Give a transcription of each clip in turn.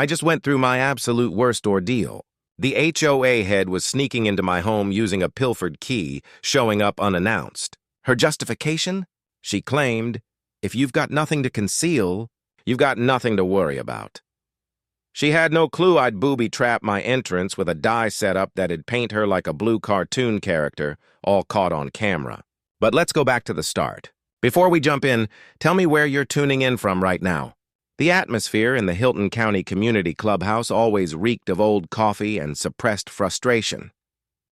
I just went through my absolute worst ordeal. The HOA head was sneaking into my home using a pilfered key, showing up unannounced. Her justification? She claimed, if you've got nothing to conceal, you've got nothing to worry about. She had no clue I'd booby-trap my entrance with a dye setup that'd paint her like a blue cartoon character, all caught on camera. But let's go back to the start. Before we jump in, tell me where you're tuning in from right now. The atmosphere in the Hilton County Community Clubhouse always reeked of old coffee and suppressed frustration.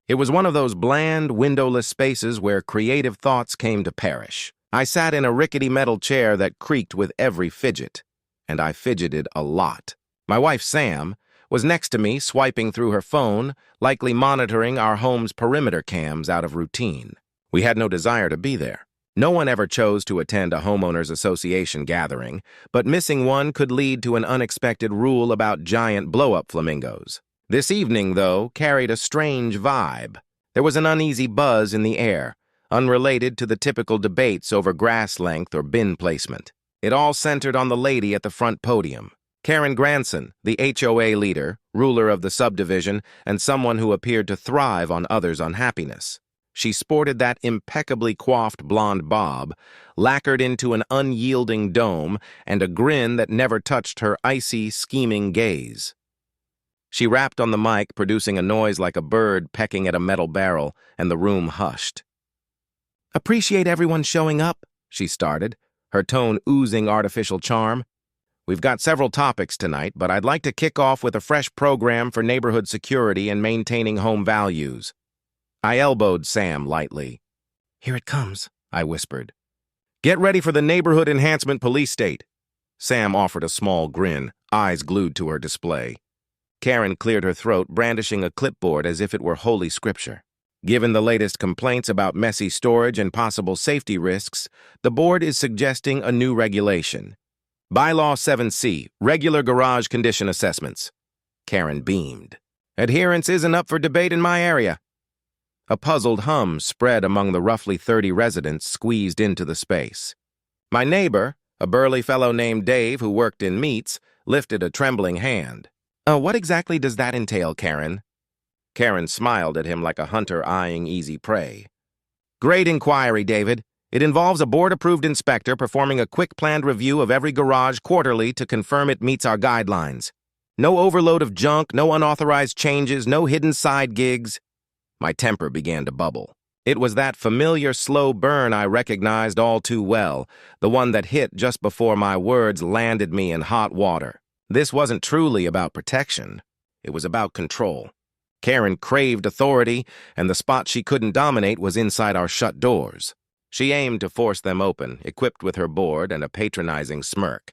It was one of those bland, windowless spaces where creative thoughts came to perish. I sat in a rickety metal chair that creaked with every fidget, and I fidgeted a lot. My wife, Sam, was next to me swiping through her phone, likely monitoring our home's perimeter cams out of routine. We had no desire to be there. No one ever chose to attend a homeowners association gathering, but missing one could lead to an unexpected rule about giant blow-up flamingos. This evening, though, carried a strange vibe. There was an uneasy buzz in the air, unrelated to the typical debates over grass length or bin placement. It all centered on the lady at the front podium. Karen Granson, the HOA leader, ruler of the subdivision, and someone who appeared to thrive on others' unhappiness. She sported that impeccably coiffed blonde bob, lacquered into an unyielding dome, and a grin that never touched her icy, scheming gaze. She rapped on the mic, producing a noise like a bird pecking at a metal barrel, and the room hushed. "Appreciate everyone showing up," she started, her tone oozing artificial charm. "We've got several topics tonight, but I'd like to kick off with a fresh program for neighborhood security and maintaining home values." I elbowed Sam lightly. "Here it comes," I whispered. "Get ready for the Neighborhood Enhancement Police State." Sam offered a small grin, eyes glued to her display. Karen cleared her throat, brandishing a clipboard as if it were holy scripture. "Given the latest complaints about messy storage and possible safety risks, the board is suggesting a new regulation. Bylaw 7C, Regular Garage Condition Assessments." Karen beamed. "Adherence isn't up for debate in my area." A puzzled hum spread among the roughly 30 residents squeezed into the space. My neighbor, a burly fellow named Dave who worked in meats, lifted a trembling hand. "What exactly does that entail, Karen?" Karen smiled at him like a hunter eyeing easy prey. "Great inquiry, David. It involves a board-approved inspector performing a quick planned review of every garage quarterly to confirm it meets our guidelines. No overload of junk, no unauthorized changes, no hidden side gigs." My temper began to bubble. It was that familiar slow burn I recognized all too well, the one that hit just before my words landed me in hot water. This wasn't truly about protection. It was about control. Karen craved authority, and the spot she couldn't dominate was inside our shut doors. She aimed to force them open, equipped with her board and a patronizing smirk.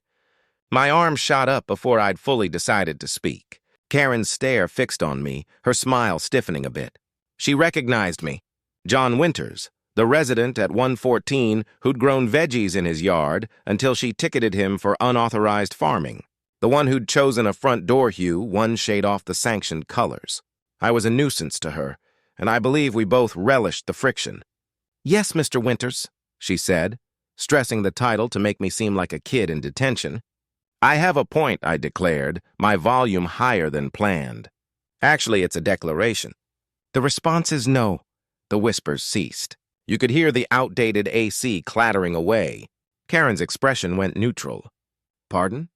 My arm shot up before I'd fully decided to speak. Karen's stare fixed on me, her smile stiffening a bit. She recognized me. John Winters, the resident at 114 who'd grown veggies in his yard until she ticketed him for unauthorized farming. The one who'd chosen a front door hue one shade off the sanctioned colors. I was a nuisance to her, and I believe we both relished the friction. "Yes, Mr. Winters," she said, stressing the title to make me seem like a kid in detention. "I have a point," I declared, my volume higher than planned. Actually, it's a declaration. The response is no. The whispers ceased. You could hear the outdated AC clattering away. Karen's expression went neutral. "Pardon?"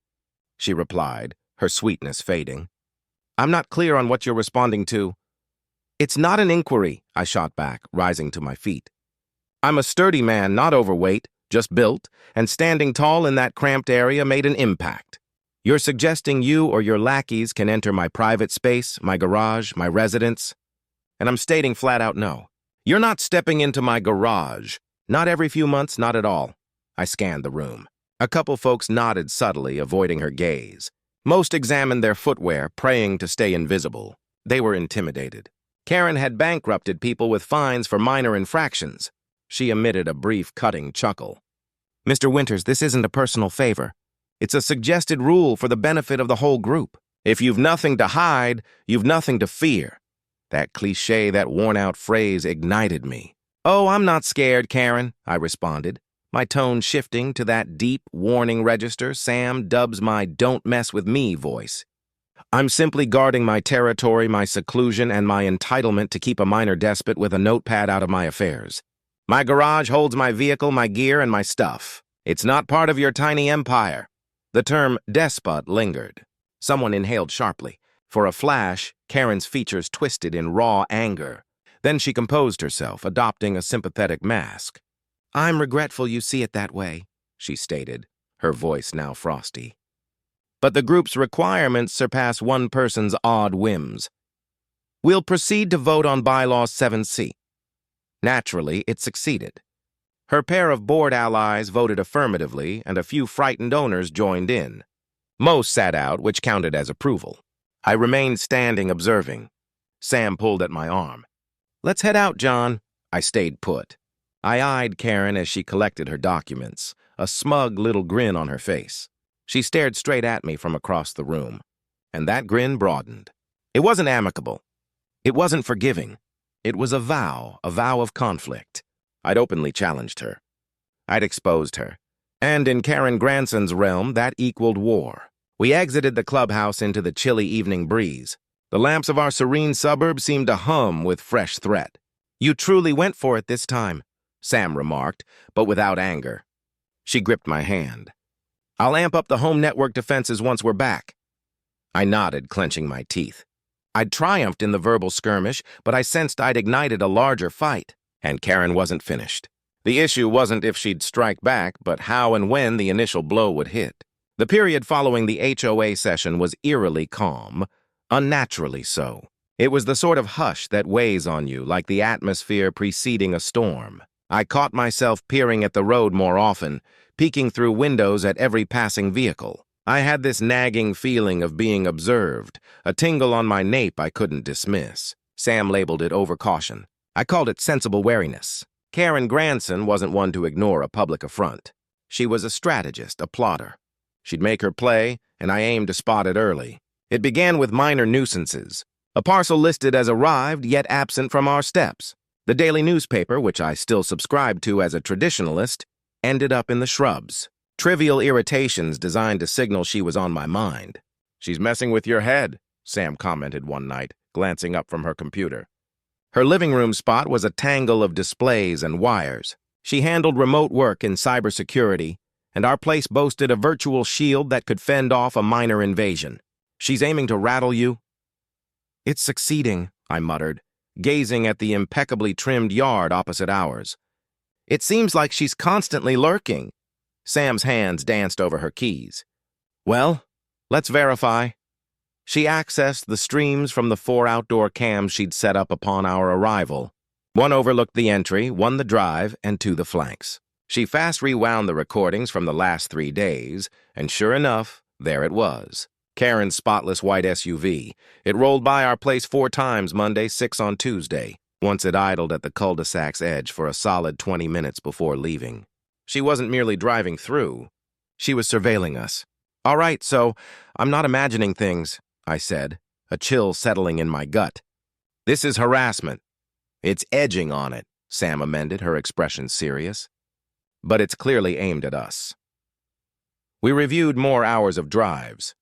she replied, her sweetness fading. "I'm not clear on what you're responding to." "It's not an inquiry," I shot back, rising to my feet. "I'm a sturdy man, not overweight, just built, and standing tall in that cramped area made an impact. You're suggesting you or your lackeys can enter my private space, my garage, my residence? And I'm stating flat out no. You're not stepping into my garage. Not every few months, not at all." I scanned the room. A couple folks nodded subtly, avoiding her gaze. Most examined their footwear, praying to stay invisible. They were intimidated. Karen had bankrupted people with fines for minor infractions. She emitted a brief, cutting chuckle. "Mr. Winters, this isn't a personal favor. It's a suggested rule for the benefit of the whole group. If you've nothing to hide, you've nothing to fear." That cliché, that worn-out phrase ignited me. "Oh, I'm not scared, Karen," I responded, my tone shifting to that deep warning register Sam dubs my "don't mess with me" voice. I'm simply guarding my territory, my seclusion, and my entitlement to keep a minor despot with a notepad out of my affairs. My garage holds my vehicle, my gear, and my stuff. It's not part of your tiny empire." The term despot lingered. Someone inhaled sharply. For a flash, Karen's features twisted in raw anger. Then she composed herself, adopting a sympathetic mask. "I'm regretful you see it that way," she stated, her voice now frosty. "But the group's requirements surpass one person's odd whims. We'll proceed to vote on Bylaw 7C. Naturally, it succeeded. Her pair of board allies voted affirmatively, and a few frightened owners joined in. Most sat out, which counted as approval. I remained standing, observing. Sam pulled at my arm. "Let's head out, John." I stayed put. I eyed Karen as she collected her documents, a smug little grin on her face. She stared straight at me from across the room, and that grin broadened. It wasn't amicable. It wasn't forgiving. It was a vow of conflict. I'd openly challenged her. I'd exposed her. And in Karen Granson's realm, that equaled war. We exited the clubhouse into the chilly evening breeze. The lamps of our serene suburb seemed to hum with fresh threat. "You truly went for it this time," Sam remarked, but without anger. She gripped my hand. "I'll amp up the home network defenses once we're back." I nodded, clenching my teeth. I'd triumphed in the verbal skirmish, but I sensed I'd ignited a larger fight, and Karen wasn't finished. The issue wasn't if she'd strike back, but how and when the initial blow would hit. The period following the HOA session was eerily calm, unnaturally so. It was the sort of hush that weighs on you, like the atmosphere preceding a storm. I caught myself peering at the road more often, peeking through windows at every passing vehicle. I had this nagging feeling of being observed, a tingle on my nape I couldn't dismiss. Sam labeled it overcaution. I called it sensible wariness. Karen Granson wasn't one to ignore a public affront. She was a strategist, a plotter. She'd make her play, and I aimed to spot it early. It began with minor nuisances. A parcel listed as arrived, yet absent from our steps. The daily newspaper, which I still subscribed to as a traditionalist, ended up in the shrubs. Trivial irritations designed to signal she was on my mind. "She's messing with your head," Sam commented one night, glancing up from her computer. Her living room spot was a tangle of displays and wires. She handled remote work in cybersecurity, and our place boasted a virtual shield that could fend off a minor invasion. "She's aiming to rattle you?" "It's succeeding," I muttered, gazing at the impeccably trimmed yard opposite ours. "It seems like she's constantly lurking." Sam's hands danced over her keys. "Well, let's verify." She accessed the streams from the 4 outdoor cams she'd set up upon our arrival. One overlooked the entry, one the drive, and 2 the flanks. She fast rewound the recordings from the last 3 days, and sure enough, there it was. Karen's spotless white SUV. It rolled by our place 4 times Monday, 6 on Tuesday. Once it idled at the cul-de-sac's edge for a solid 20 minutes before leaving. She wasn't merely driving through. She was surveilling us. "All right, so I'm not imagining things," I said, a chill settling in my gut. "This is harassment." "It's edging on it," Sam amended, her expression serious. "But it's clearly aimed at us." We reviewed more hours of drives.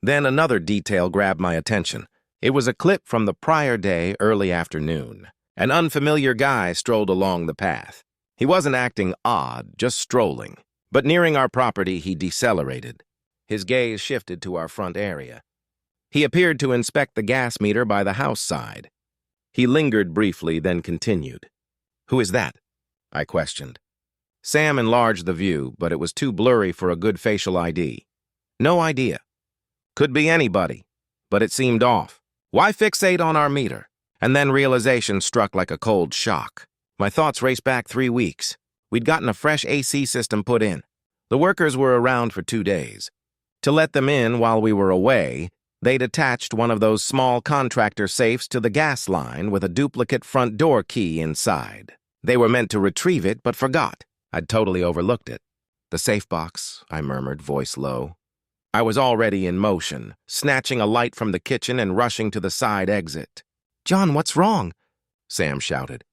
Then another detail grabbed my attention. It was a clip from the prior day, early afternoon. An unfamiliar guy strolled along the path. He wasn't acting odd, just strolling. But nearing our property, he decelerated. His gaze shifted to our front area. He appeared to inspect the gas meter by the house side. He lingered briefly, then continued. "Who is that?" I questioned. Sam enlarged the view, but it was too blurry for a good facial ID. "No idea. Could be anybody, but it seemed off. Why fixate on our meter?" And then realization struck like a cold shock. My thoughts raced back 3 weeks. We'd gotten a fresh AC system put in. The workers were around for 2 days. To let them in while we were away, they'd attached one of those small contractor safes to the gas line with a duplicate front door key inside. They were meant to retrieve it, but forgot. I'd totally overlooked it. "The safe box," I murmured, voice low. I was already in motion, snatching a light from the kitchen and rushing to the side exit. "John, what's wrong?" Sam shouted.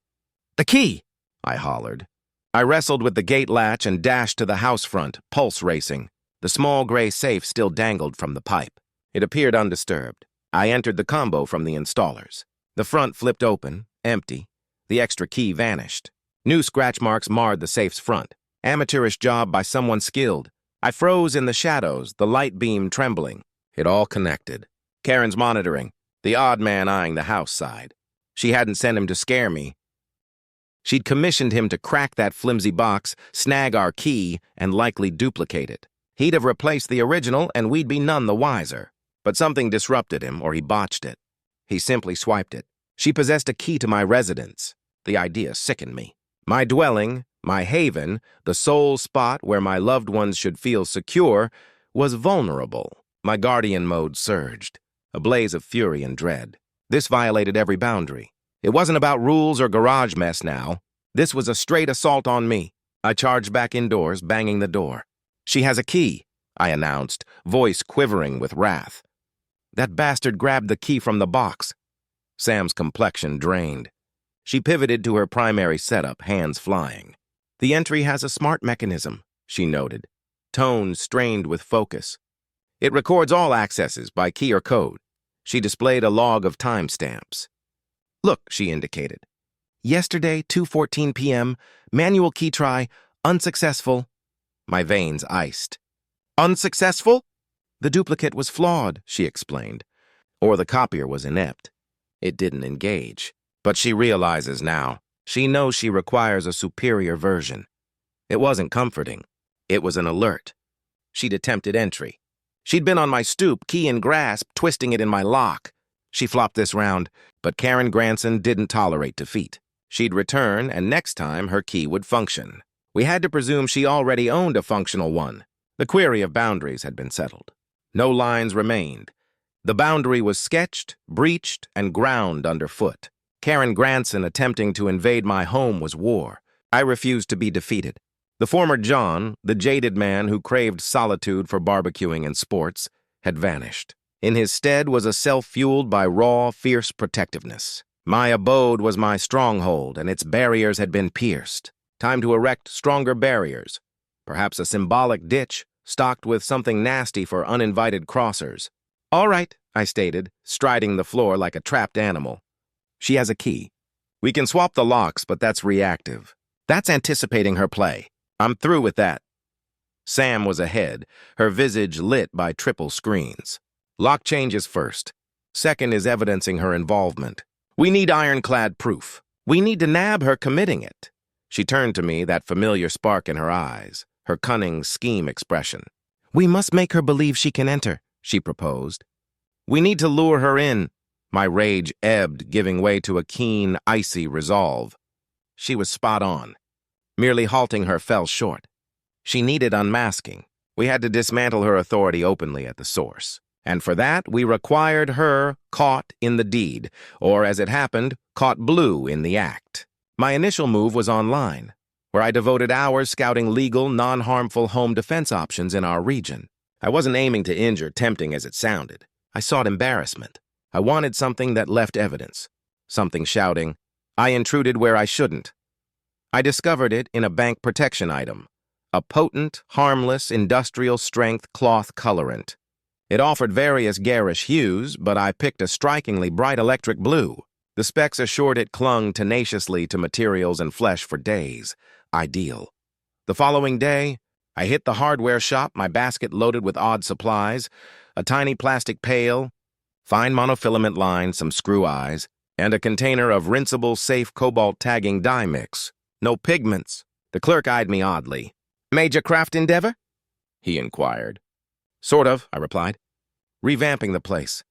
"The key!" I hollered. I wrestled with the gate latch and dashed to the house front, pulse racing. The small gray safe still dangled from the pipe. It appeared undisturbed. I entered the combo from the installers. The front flipped open, empty. The extra key vanished. New scratch marks marred the safe's front. Amateurish job by someone skilled. I froze in the shadows, the light beam trembling. It all connected. Karen's monitoring, the odd man eyeing the house side. She hadn't sent him to scare me. She'd commissioned him to crack that flimsy box, snag our key, and likely duplicate it. He'd have replaced the original, and we'd be none the wiser. But something disrupted him, or he botched it. He simply swiped it. She possessed a key to my residence. The idea sickened me. My dwelling, my haven, the sole spot where my loved ones should feel secure, was vulnerable. My guardian mode surged, a blaze of fury and dread. This violated every boundary. It wasn't about rules or garage mess now. This was a straight assault on me. I charged back indoors, banging the door. "She has a key," I announced, voice quivering with wrath. That bastard grabbed the key from the box. Sam's complexion drained. She pivoted to her primary setup, hands flying. "The entry has a smart mechanism," she noted, tone strained with focus. "It records all accesses by key or code." She displayed a log of timestamps. "Look," she indicated. "Yesterday, 2:14 p.m., manual key try, unsuccessful." My veins iced. "Unsuccessful?" "The duplicate was flawed," she explained. "Or the copier was inept. It didn't engage." But she realizes now. She knows she requires a superior version. It wasn't comforting. It was an alert. She'd attempted entry. She'd been on my stoop, key in grasp, twisting it in my lock. She flopped this round, but Karen Granson didn't tolerate defeat. She'd return, and next time her key would function. We had to presume she already owned a functional one. The query of boundaries had been settled. No lines remained. The boundary was sketched, breached, and ground underfoot. Karen Granson attempting to invade my home was war. I refused to be defeated. The former John, the jaded man who craved solitude for barbecuing and sports, had vanished. In his stead was a self fueled by raw, fierce protectiveness. My abode was my stronghold, and its barriers had been pierced. Time to erect stronger barriers. Perhaps a symbolic ditch, stocked with something nasty for uninvited crossers. "All right," I stated, striding the floor like a trapped animal. "She has a key. We can swap the locks, but that's reactive. That's anticipating her play. I'm through with that." Sam was ahead, her visage lit by triple screens. "Lock changes first. Second is evidencing her involvement. We need ironclad proof. We need to nab her committing it." She turned to me, that familiar spark in her eyes, her cunning scheme expression. "We must make her believe she can enter," she proposed. "We need to lure her in." My rage ebbed, giving way to a keen, icy resolve. She was spot on. Merely halting her fell short. She needed unmasking. We had to dismantle her authority openly at the source. And for that, we required her caught in the deed, or as it happened, caught blue in the act. My initial move was online, where I devoted hours scouting legal, non-harmful home defense options in our region. I wasn't aiming to injure, tempting as it sounded. I sought embarrassment. I wanted something that left evidence. Something shouting, "I intruded where I shouldn't." I discovered it in a bank protection item. A potent, harmless, industrial-strength cloth colorant. It offered various garish hues, but I picked a strikingly bright electric blue. The specs assured it clung tenaciously to materials and flesh for days. Ideal. The following day, I hit the hardware shop, my basket loaded with odd supplies, a tiny plastic pail, fine monofilament line, some screw eyes, and a container of rinsable, safe cobalt tagging dye mix. No pigments. The clerk eyed me oddly. "Major craft endeavor?" he inquired. "Sort of," I replied. "Revamping the place."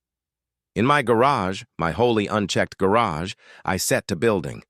In my garage, my wholly unchecked garage, I set to building.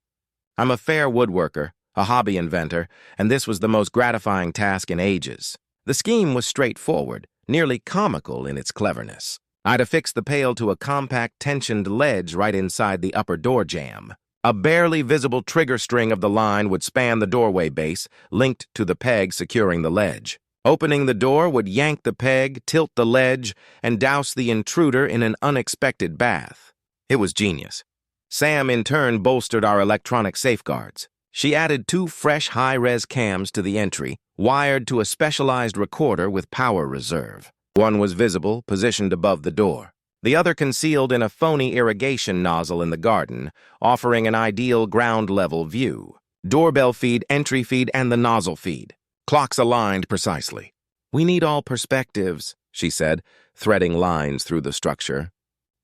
I'm a fair woodworker, a hobby inventor, and this was the most gratifying task in ages. The scheme was straightforward, nearly comical in its cleverness. I'd affixed the pail to a compact tensioned ledge right inside the upper door jamb. A barely visible trigger string of the line would span the doorway base, linked to the peg securing the ledge. Opening the door would yank the peg, tilt the ledge, and douse the intruder in an unexpected bath. It was genius. Sam, in turn, bolstered our electronic safeguards. She added 2 fresh high-res cams to the entry, wired to a specialized recorder with power reserve. One was visible, positioned above the door. The other concealed in a phony irrigation nozzle in the garden, offering an ideal ground-level view. Doorbell feed, entry feed, and the nozzle feed. Clocks aligned precisely. "We need all perspectives," she said, threading lines through the structure.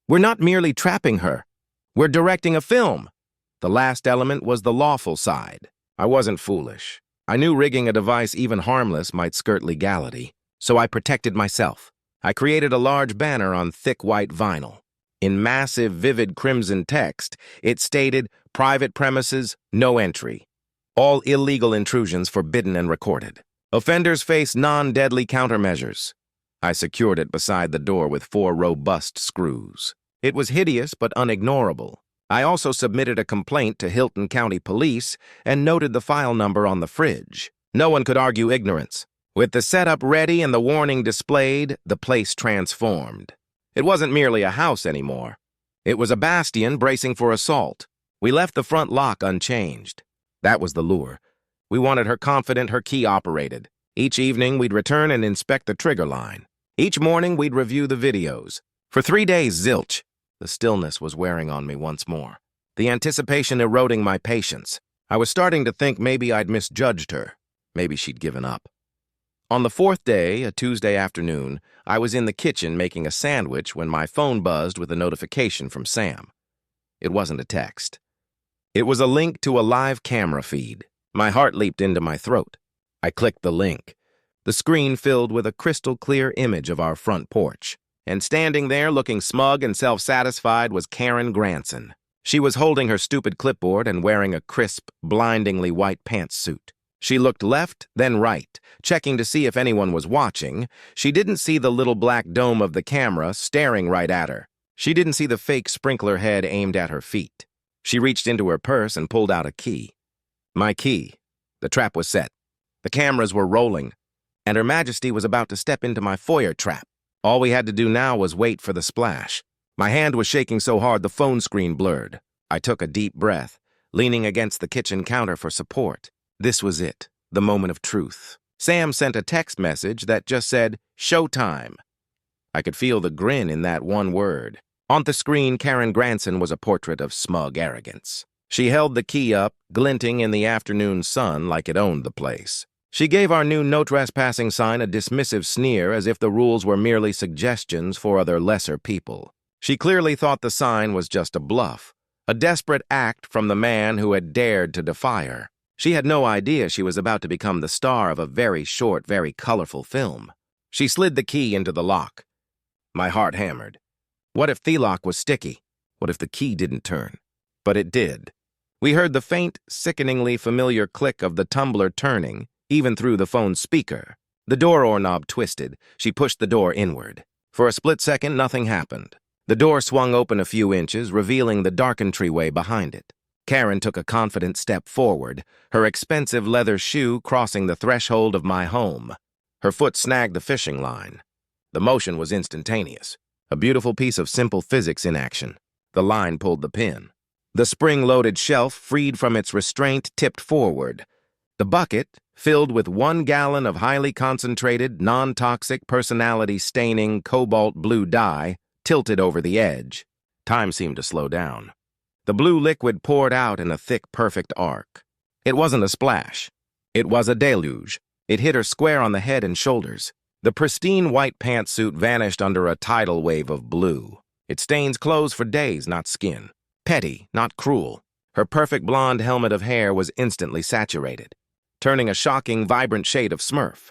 "We're not merely trapping her. We're directing a film." The last element was the lawful side. I wasn't foolish. I knew rigging a device even harmless might skirt legality, so I protected myself. I created a large banner on thick white vinyl. In massive, vivid crimson text, it stated, "Private premises, no entry. All illegal intrusions forbidden and recorded. Offenders face non-deadly countermeasures." I secured it beside the door with 4 robust screws. It was hideous but unignorable. I also submitted a complaint to Hilton County Police and noted the file number on the fridge. No one could argue ignorance. With the setup ready and the warning displayed, the place transformed. It wasn't merely a house anymore. It was a bastion bracing for assault. We left the front lock unchanged. That was the lure. We wanted her confident her key operated. Each evening, we'd return and inspect the trigger line. Each morning, we'd review the videos. For 3 days, zilch. The stillness was wearing on me once more. The anticipation eroding my patience. I was starting to think maybe I'd misjudged her. Maybe she'd given up. On the 4th day, a Tuesday afternoon, I was in the kitchen making a sandwich when my phone buzzed with a notification from Sam. It wasn't a text. It was a link to a live camera feed. My heart leaped into my throat. I clicked the link. The screen filled with a crystal-clear image of our front porch. And standing there, looking smug and self-satisfied, was Karen Granson. She was holding her stupid clipboard and wearing a crisp, blindingly white pantsuit. She looked left, then right, checking to see if anyone was watching. She didn't see the little black dome of the camera staring right at her. She didn't see the fake sprinkler head aimed at her feet. She reached into her purse and pulled out a key. My key. The trap was set. The cameras were rolling, and Her Majesty was about to step into my foyer trap. All we had to do now was wait for the splash. My hand was shaking so hard the phone screen blurred. I took a deep breath, leaning against the kitchen counter for support. This was it, the moment of truth. Sam sent a text message that just said, "Showtime." I could feel the grin in that one word. On the screen, Karen Granson was a portrait of smug arrogance. She held the key up, glinting in the afternoon sun like it owned the place. She gave our new no trespassing sign a dismissive sneer as if the rules were merely suggestions for other lesser people. She clearly thought the sign was just a bluff, a desperate act from the man who had dared to defy her. She had no idea she was about to become the star of a very short, very colorful film. She slid the key into the lock. My heart hammered. What if the lock was sticky? What if the key didn't turn? But it did. We heard the faint, sickeningly familiar click of the tumbler turning, even through the phone's speaker. The door knob twisted. She pushed the door inward. For a split second, nothing happened. The door swung open a few inches, revealing the dark entryway behind it. Karen took a confident step forward, her expensive leather shoe crossing the threshold of my home. Her foot snagged the fishing line. The motion was instantaneous, a beautiful piece of simple physics in action. The line pulled the pin. The spring-loaded shelf, freed from its restraint, tipped forward. The bucket, filled with 1 gallon of highly concentrated, non-toxic, personality-staining cobalt blue dye, tilted over the edge. Time seemed to slow down. The blue liquid poured out in a thick, perfect arc. It wasn't a splash. It was a deluge. It hit her square on the head and shoulders. The pristine white pantsuit vanished under a tidal wave of blue. It stains clothes for days, not skin. Petty, not cruel. Her perfect blonde helmet of hair was instantly saturated, turning a shocking, vibrant shade of smurf.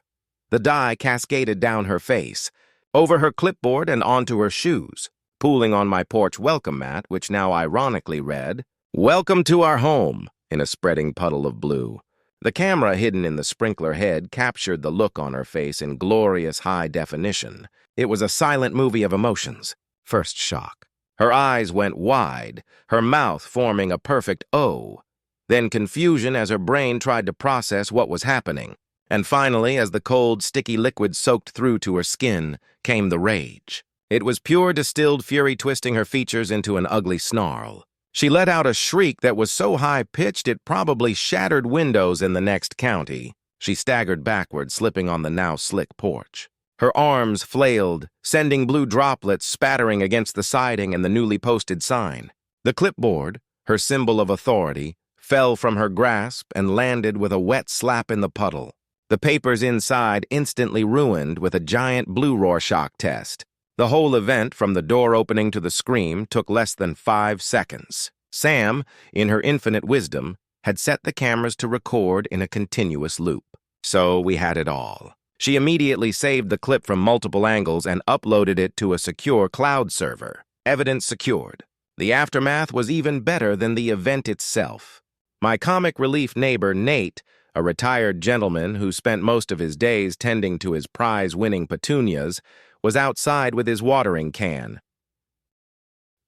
The dye cascaded down her face, over her clipboard and onto her shoes, pooling on my porch welcome mat, which now ironically read, "Welcome to our home," in a spreading puddle of blue. The camera hidden in the sprinkler head captured the look on her face in glorious high definition. It was a silent movie of emotions. First shock. Her eyes went wide, her mouth forming a perfect O. Then confusion as her brain tried to process what was happening. And finally, as the cold, sticky liquid soaked through to her skin, came the rage. It was pure distilled fury twisting her features into an ugly snarl. She let out a shriek that was so high-pitched it probably shattered windows in the next county. She staggered backward, slipping on the now slick porch. Her arms flailed, sending blue droplets spattering against the siding and the newly posted sign. The clipboard, her symbol of authority, fell from her grasp and landed with a wet slap in the puddle. The papers inside instantly ruined with a giant blue Rorschach test. The whole event, from the door opening to the scream, took less than 5 seconds. Sam, in her infinite wisdom, had set the cameras to record in a continuous loop. So we had it all. She immediately saved the clip from multiple angles and uploaded it to a secure cloud server. Evidence secured. The aftermath was even better than the event itself. My comic relief neighbor, Nate, a retired gentleman who spent most of his days tending to his prize-winning petunias, was outside with his watering can.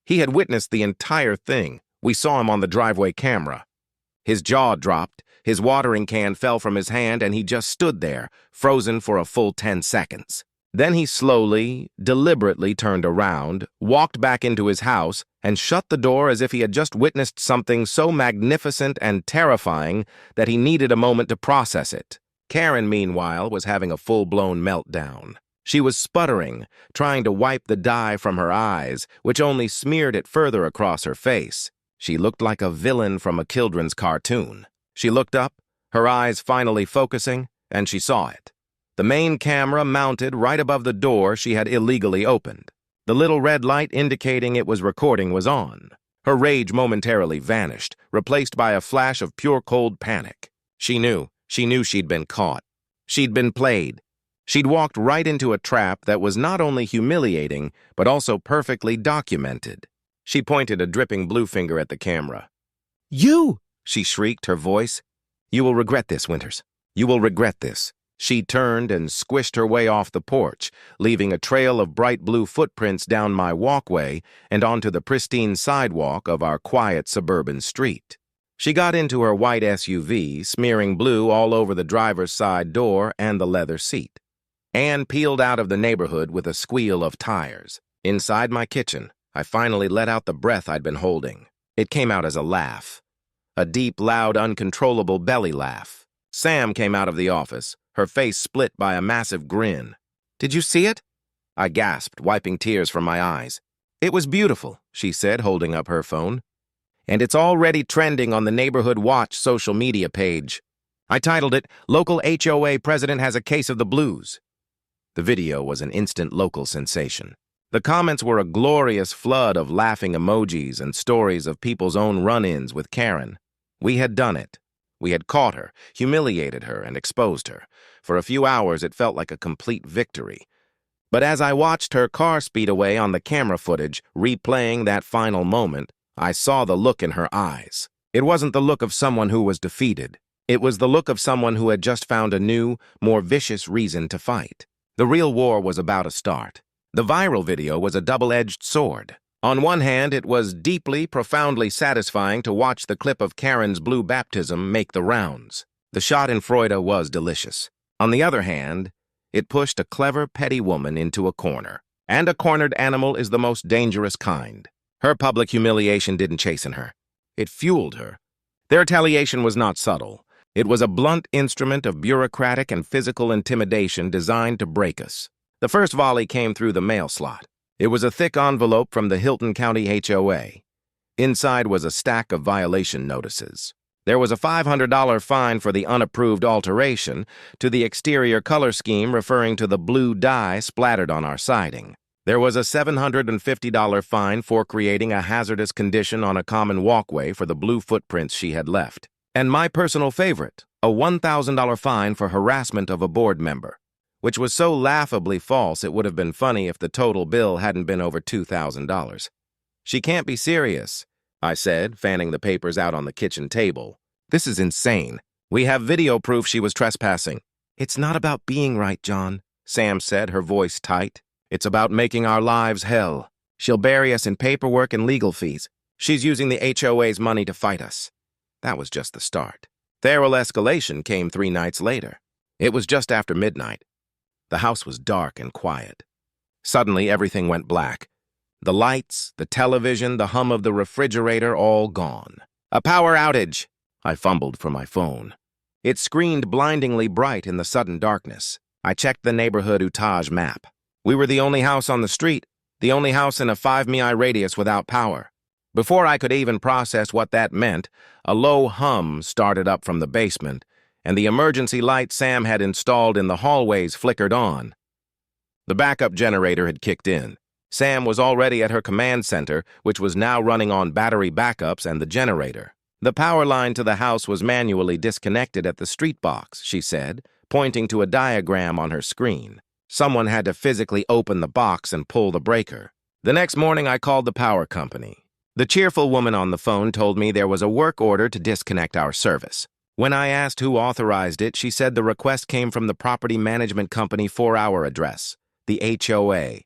He had witnessed the entire thing. We saw him on the driveway camera. His jaw dropped, his watering can fell from his hand, and he just stood there, frozen for a full 10 seconds. Then he slowly, deliberately turned around, walked back into his house, and shut the door as if he had just witnessed something so magnificent and terrifying that he needed a moment to process it. Karen, meanwhile, was having a full-blown meltdown. She was sputtering, trying to wipe the dye from her eyes, which only smeared it further across her face. She looked like a villain from a children's cartoon. She looked up, her eyes finally focusing, and she saw it. The main camera mounted right above the door she had illegally opened. The little red light indicating it was recording was on. Her rage momentarily vanished, replaced by a flash of pure cold panic. She knew she'd been caught. She'd been played. She'd walked right into a trap that was not only humiliating, but also perfectly documented. She pointed a dripping blue finger at the camera. "You!" she shrieked, her voice. "You will regret this, Winters. You will regret this." She turned and squished her way off the porch, leaving a trail of bright blue footprints down my walkway and onto the pristine sidewalk of our quiet suburban street. She got into her white SUV, smearing blue all over the driver's side door and the leather seat. Anne peeled out of the neighborhood with a squeal of tires. Inside my kitchen, I finally let out the breath I'd been holding. It came out as a laugh. A deep, loud, uncontrollable belly laugh. Sam came out of the office, her face split by a massive grin. "Did you see it?" I gasped, wiping tears from my eyes. "It was beautiful," she said, holding up her phone. "And it's already trending on the Neighborhood Watch social media page. I titled it, 'Local HOA President Has a Case of the Blues.'" The video was an instant local sensation. The comments were a glorious flood of laughing emojis and stories of people's own run-ins with Karen. We had done it. We had caught her, humiliated her, and exposed her. For a few hours, it felt like a complete victory. But as I watched her car speed away on the camera footage, replaying that final moment, I saw the look in her eyes. It wasn't the look of someone who was defeated. It was the look of someone who had just found a new, more vicious reason to fight. The real war was about to start. The viral video was a double-edged sword. On one hand, it was deeply, profoundly satisfying to watch the clip of Karen's blue baptism make the rounds. The shot in Freuda was delicious. On the other hand, it pushed a clever, petty woman into a corner. And a cornered animal is the most dangerous kind. Her public humiliation didn't chasten her. It fueled her. Their retaliation was not subtle. It was a blunt instrument of bureaucratic and physical intimidation designed to break us. The first volley came through the mail slot. It was a thick envelope from the Hilton County HOA. Inside was a stack of violation notices. There was a $500 fine for the unapproved alteration to the exterior color scheme referring to the blue dye splattered on our siding. There was a $750 fine for creating a hazardous condition on a common walkway for the blue footprints she had left. And my personal favorite, a $1,000 fine for harassment of a board member, which was so laughably false it would have been funny if the total bill hadn't been over $2,000. "She can't be serious," I said, fanning the papers out on the kitchen table. "This is insane. We have video proof she was trespassing." "It's not about being right, John," Sam said, her voice tight. "It's about making our lives hell. She'll bury us in paperwork and legal fees. She's using the HOA's money to fight us." That was just the start. Feral escalation came 3 nights later. It was just after midnight. The house was dark and quiet. Suddenly, everything went black. The lights, the television, the hum of the refrigerator, all gone. "A power outage!" I fumbled for my phone. It screened blindingly bright in the sudden darkness. I checked the neighborhood Utaj map. We were the only house on the street, the only house in a 5 mi radius without power. Before I could even process what that meant, a low hum started up from the basement, and the emergency light Sam had installed in the hallways flickered on. The backup generator had kicked in. Sam was already at her command center, which was now running on battery backups and the generator. The power line to the house was manually disconnected at the street box, she said, pointing to a diagram on her screen. Someone had to physically open the box and pull the breaker. The next morning, I called the power company. The cheerful woman on the phone told me there was a work order to disconnect our service. When I asked who authorized it, she said the request came from the property management company for our address, the HOA.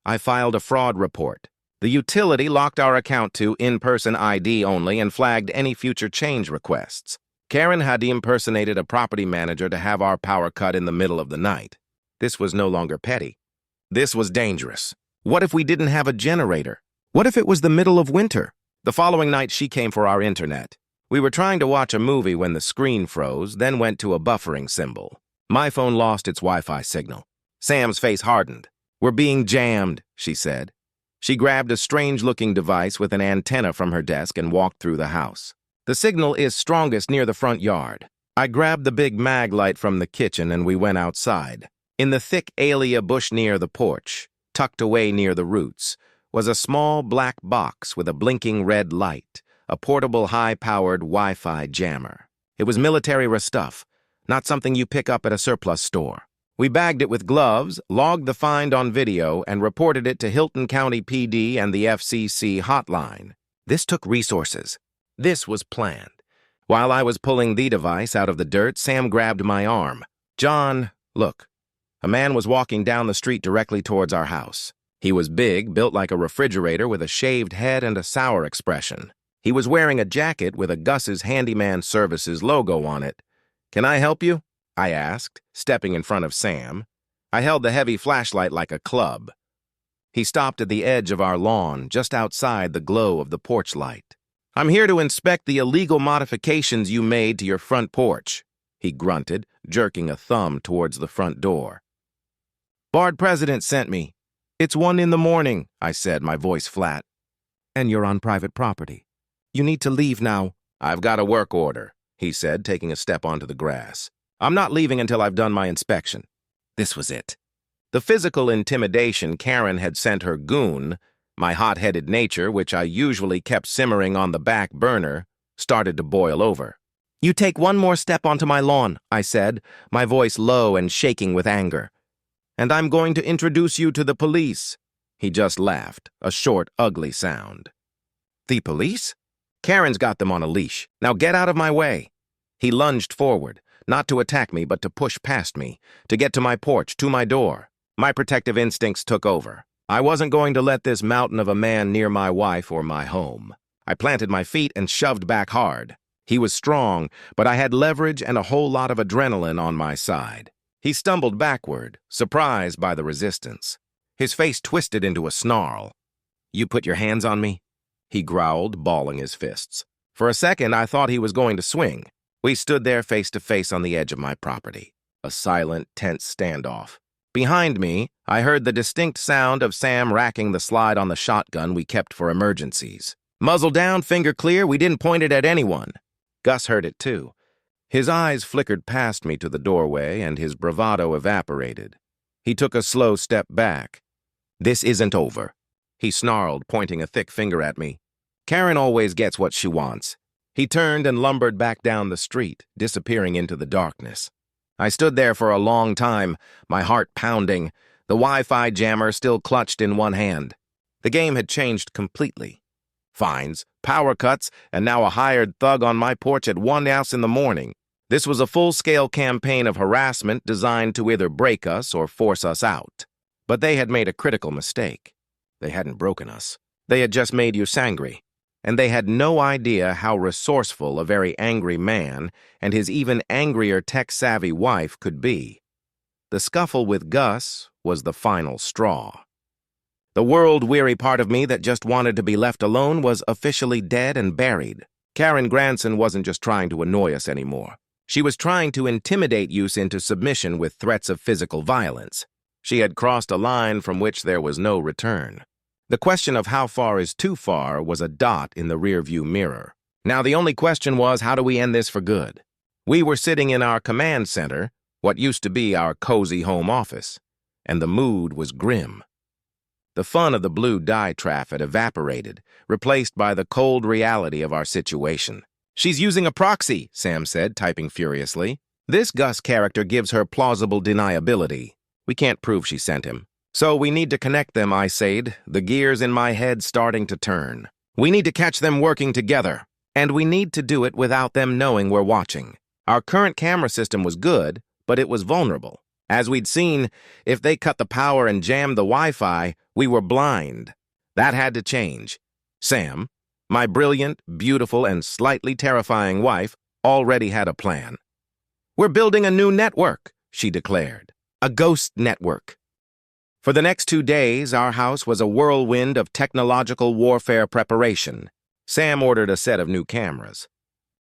I filed a fraud report. The utility locked our account to in-person ID only and flagged any future change requests. Karen had impersonated a property manager to have our power cut in the middle of the night. This was no longer petty. This was dangerous. What if we didn't have a generator? What if it was the middle of winter? The following night, she came for our internet. We were trying to watch a movie when the screen froze, then went to a buffering symbol. My phone lost its Wi-Fi signal. Sam's face hardened. "We're being jammed," she said. She grabbed a strange-looking device with an antenna from her desk and walked through the house. "The signal is strongest near the front yard." I grabbed the big mag light from the kitchen and we went outside. In the thick alea bush near the porch, tucked away near the roots, was a small black box with a blinking red light, a portable high-powered Wi-Fi jammer. It was military stuff, not something you pick up at a surplus store. We bagged it with gloves, logged the find on video, and reported it to Hilton County PD and the FCC hotline. This took resources. This was planned. While I was pulling the device out of the dirt, Sam grabbed my arm. "John, look." A man was walking down the street directly towards our house. He was big, built like a refrigerator with a shaved head and a sour expression. He was wearing a jacket with a Gus's Handyman Services logo on it. "Can I help you?" I asked, stepping in front of Sam. I held the heavy flashlight like a club. He stopped at the edge of our lawn, just outside the glow of the porch light. "I'm here to inspect the illegal modifications you made to your front porch," he grunted, jerking a thumb towards the front door. "Board President sent me." "It's 1 a.m, I said, my voice flat. "And you're on private property. You need to leave now." "I've got a work order," he said, taking a step onto the grass. "I'm not leaving until I've done my inspection." This was it. The physical intimidation Karen had sent her goon, my hot-headed nature, which I usually kept simmering on the back burner, started to boil over. "You take one more step onto my lawn," I said, my voice low and shaking with anger. "And I'm going to introduce you to the police." He just laughed, a short, ugly sound. "The police? Karen's got them on a leash. Now get out of my way." He lunged forward, not to attack me, but to push past me, to get to my porch, to my door. My protective instincts took over. I wasn't going to let this mountain of a man near my wife or my home. I planted my feet and shoved back hard. He was strong, but I had leverage and a whole lot of adrenaline on my side. He stumbled backward, surprised by the resistance. His face twisted into a snarl. "You put your hands on me?" he growled, balling his fists. For a second, I thought he was going to swing. We stood there face to face on the edge of my property. A silent, tense standoff. Behind me, I heard the distinct sound of Sam racking the slide on the shotgun we kept for emergencies. "Muzzle down, finger clear, we didn't point it at anyone." Gus heard it too. His eyes flickered past me to the doorway, and his bravado evaporated. He took a slow step back. "This isn't over," he snarled, pointing a thick finger at me. "Karen always gets what she wants." He turned and lumbered back down the street, disappearing into the darkness. I stood there for a long time, my heart pounding, the Wi-Fi jammer still clutched in one hand. The game had changed completely. Fines, power cuts, and now a hired thug on my porch at 1 a.m. This was a full-scale campaign of harassment designed to either break us or force us out. But they had made a critical mistake. They hadn't broken us. They had just made us angry. And they had no idea how resourceful a very angry man and his even angrier tech-savvy wife could be. The scuffle with Gus was the final straw. The world-weary part of me that just wanted to be left alone was officially dead and buried. Karen Granson wasn't just trying to annoy us anymore. She was trying to intimidate Yus into submission with threats of physical violence. She had crossed a line from which there was no return. The question of how far is too far was a dot in the rearview mirror. Now the only question was, how do we end this for good? We were sitting in our command center, what used to be our cozy home office, and the mood was grim. The fun of the blue dye trap had evaporated, replaced by the cold reality of our situation. "She's using a proxy," Sam said, typing furiously. "This Gus character gives her plausible deniability. We can't prove she sent him. So we need to connect them," I said, the gears in my head starting to turn. "We need to catch them working together. And we need to do it without them knowing we're watching. Our current camera system was good, but it was vulnerable. As we'd seen, if they cut the power and jammed the Wi-Fi, we were blind. That had to change. Sam, my brilliant, beautiful, and slightly terrifying wife, already had a plan. "We're building a new network," she declared. "A ghost network." For the next 2 days, our house was a whirlwind of technological warfare preparation. Sam ordered a set of new cameras.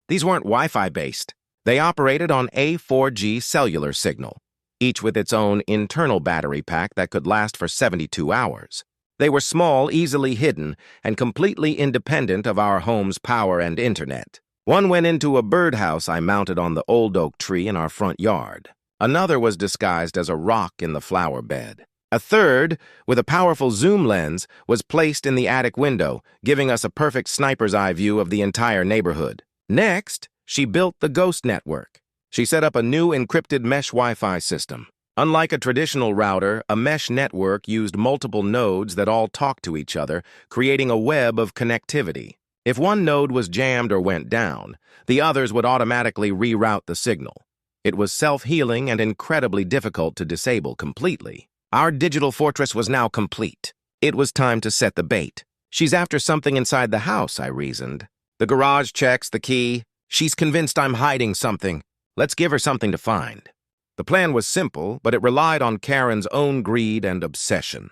These weren't Wi-Fi based. They operated on a 4G cellular signal, each with its own internal battery pack that could last for 72 hours. They were small, easily hidden, and completely independent of our home's power and internet. One went into a birdhouse I mounted on the old oak tree in our front yard. Another was disguised as a rock in the flower bed. A third, with a powerful zoom lens, was placed in the attic window, giving us a perfect sniper's eye view of the entire neighborhood. Next, she built the ghost network. She set up a new encrypted mesh Wi-Fi system. Unlike a traditional router, a mesh network used multiple nodes that all talked to each other, creating a web of connectivity. If one node was jammed or went down, the others would automatically reroute the signal. It was self-healing and incredibly difficult to disable completely. Our digital fortress was now complete. It was time to set the bait. "She's after something inside the house," I reasoned. "The garage checks, the key. She's convinced I'm hiding something. Let's give her something to find." The plan was simple, but it relied on Karen's own greed and obsession.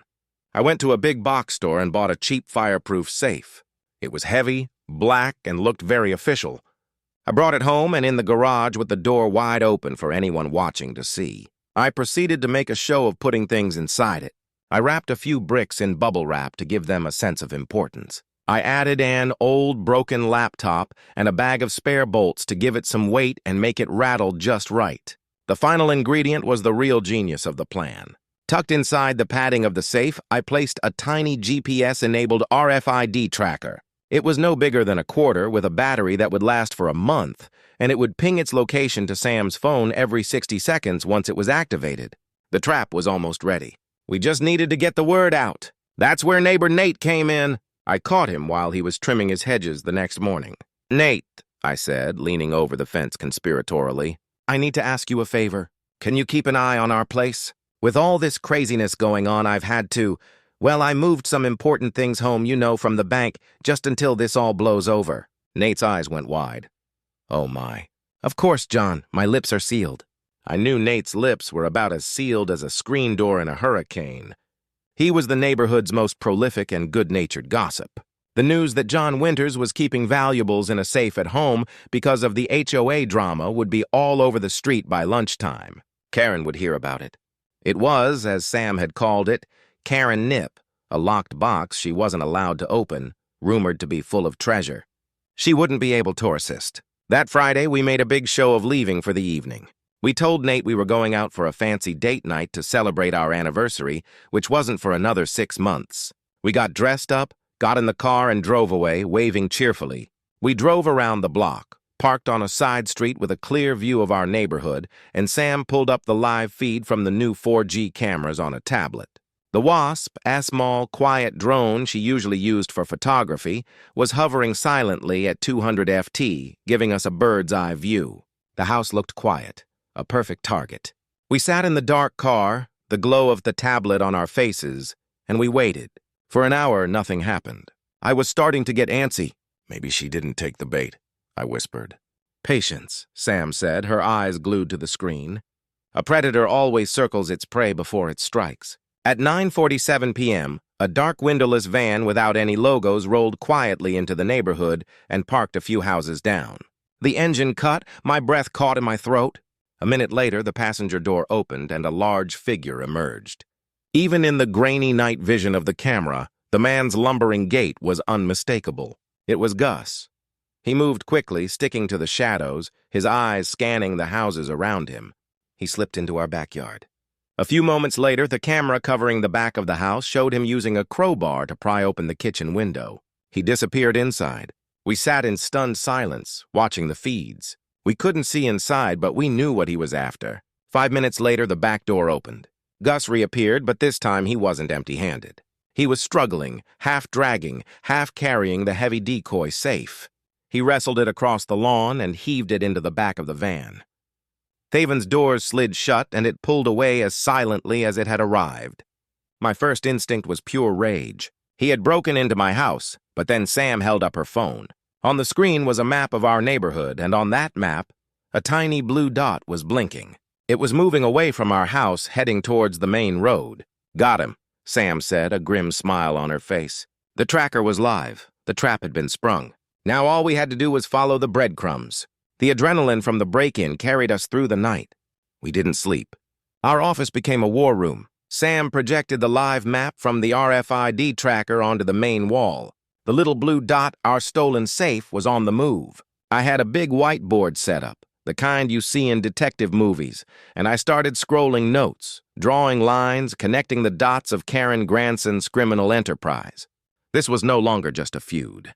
I went to a big box store and bought a cheap fireproof safe. It was heavy, black, and looked very official. I brought it home and in the garage with the door wide open for anyone watching to see. I proceeded to make a show of putting things inside it. I wrapped a few bricks in bubble wrap to give them a sense of importance. I added an old broken laptop and a bag of spare bolts to give it some weight and make it rattle just right. The final ingredient was the real genius of the plan. Tucked inside the padding of the safe, I placed a tiny GPS-enabled RFID tracker. It was no bigger than a quarter with a battery that would last for a month, and it would ping its location to Sam's phone every 60 seconds once it was activated. The trap was almost ready. We just needed to get the word out. That's where neighbor Nate came in. I caught him while he was trimming his hedges the next morning. "Nate," I said, leaning over the fence conspiratorially, "I need to ask you a favor. Can you keep an eye on our place? With all this craziness going on, I've had to... Well, I moved some important things home, you know, from the bank, just until this all blows over." Nate's eyes went wide. "Oh my. Of course, John, my lips are sealed." I knew Nate's lips were about as sealed as a screen door in a hurricane. He was the neighborhood's most prolific and good-natured gossip. The news that John Winters was keeping valuables in a safe at home because of the HOA drama would be all over the street by lunchtime. Karen would hear about it. It was, as Sam had called it, Karen Nip, a locked box she wasn't allowed to open, rumored to be full of treasure. She wouldn't be able to assist. That Friday, we made a big show of leaving for the evening. We told Nate we were going out for a fancy date night to celebrate our anniversary, which wasn't for another 6 months. We got dressed up, got in the car, and drove away, waving cheerfully. We drove around the block, parked on a side street with a clear view of our neighborhood, and Sam pulled up the live feed from the new 4G cameras on a tablet. The Wasp, a small, quiet drone she usually used for photography, was hovering silently at 200 FT, giving us a bird's-eye view. The house looked quiet, a perfect target. We sat in the dark car, the glow of the tablet on our faces, and we waited. For an hour, nothing happened. I was starting to get antsy. "Maybe she didn't take the bait," I whispered. "Patience," Sam said, her eyes glued to the screen. "A predator always circles its prey before it strikes." At 9:47 p.m., a dark windowless van without any logos rolled quietly into the neighborhood and parked a few houses down. The engine cut, my breath caught in my throat. A minute later, the passenger door opened and a large figure emerged. Even in the grainy night vision of the camera, the man's lumbering gait was unmistakable. It was Gus. He moved quickly, sticking to the shadows, his eyes scanning the houses around him. He slipped into our backyard. A few moments later, the camera covering the back of the house showed him using a crowbar to pry open the kitchen window. He disappeared inside. We sat in stunned silence, watching the feeds. We couldn't see inside, but we knew what he was after. 5 minutes later, the back door opened. Gus reappeared, but this time he wasn't empty-handed. He was struggling, half dragging, half carrying the heavy decoy safe. He wrestled it across the lawn and heaved it into the back of the van. Thaven's doors slid shut, and it pulled away as silently as it had arrived. My first instinct was pure rage. He had broken into my house, but then Sam held up her phone. On the screen was a map of our neighborhood, and on that map, a tiny blue dot was blinking. It was moving away from our house, heading towards the main road. "Got him," Sam said, a grim smile on her face. The tracker was live. The trap had been sprung. Now all we had to do was follow the breadcrumbs. The adrenaline from the break-in carried us through the night. We didn't sleep. Our office became a war room. Sam projected the live map from the RFID tracker onto the main wall. The little blue dot, our stolen safe, was on the move. I had a big whiteboard set up, the kind you see in detective movies, and I started scrolling notes, drawing lines, connecting the dots of Karen Granson's criminal enterprise. This was no longer just a feud.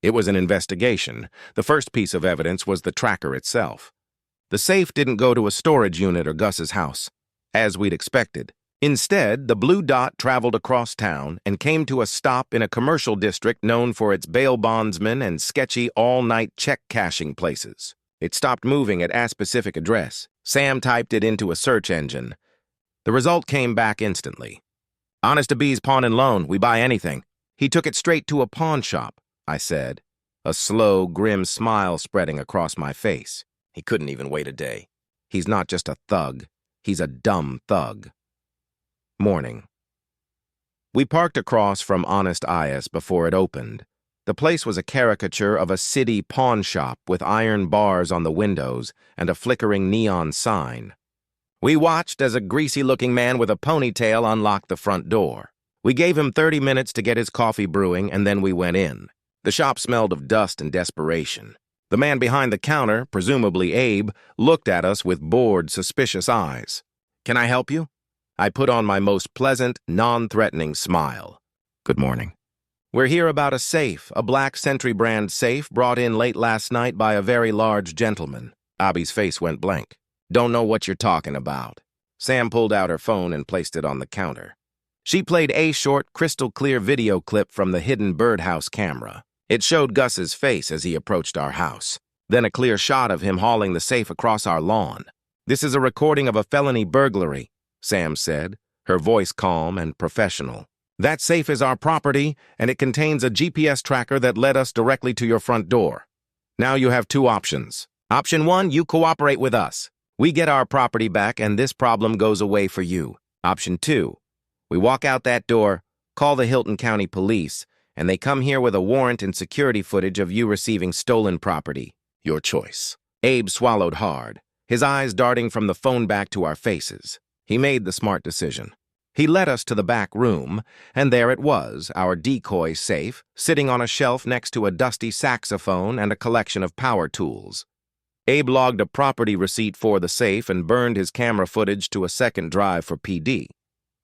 It was an investigation. The first piece of evidence was the tracker itself. The safe didn't go to a storage unit or Gus's house, as we'd expected. Instead, the blue dot traveled across town and came to a stop in a commercial district known for its bail bondsmen and sketchy all-night check-cashing places. It stopped moving at a specific address. Sam typed it into a search engine. The result came back instantly. "Honest to Bees Pawn and Loan, we buy anything." "He took it straight to a pawn shop," I said, a slow, grim smile spreading across my face. "He couldn't even wait a day. He's not just a thug. He's a dumb thug." Morning. We parked across from Honest Ias before it opened. The place was a caricature of a city pawn shop with iron bars on the windows and a flickering neon sign. We watched as a greasy-looking man with a ponytail unlocked the front door. We gave him 30 minutes to get his coffee brewing, and then we went in. The shop smelled of dust and desperation. The man behind the counter, presumably Abe, looked at us with bored, suspicious eyes. "Can I help you?" I put on my most pleasant, non-threatening smile. "Good morning. We're here about a safe, a black Sentry brand safe brought in late last night by a very large gentleman." Abby's face went blank. "Don't know what you're talking about." Sam pulled out her phone and placed it on the counter. She played a short, crystal-clear video clip from the hidden birdhouse camera. It showed Gus's face as he approached our house, then a clear shot of him hauling the safe across our lawn. "This is a recording of a felony burglary," Sam said, her voice calm and professional. "That safe is our property, and it contains a GPS tracker that led us directly to your front door. Now you have two options. Option 1, you cooperate with us. We get our property back, and this problem goes away for you. Option 2, we walk out that door, call the Hilton County Police, and they come here with a warrant and security footage of you receiving stolen property. Your choice." Abe swallowed hard, his eyes darting from the phone back to our faces. He made the smart decision. He led us to the back room, and there it was, our decoy safe, sitting on a shelf next to a dusty saxophone and a collection of power tools. Abe logged a property receipt for the safe and burned his camera footage to a second drive for PD.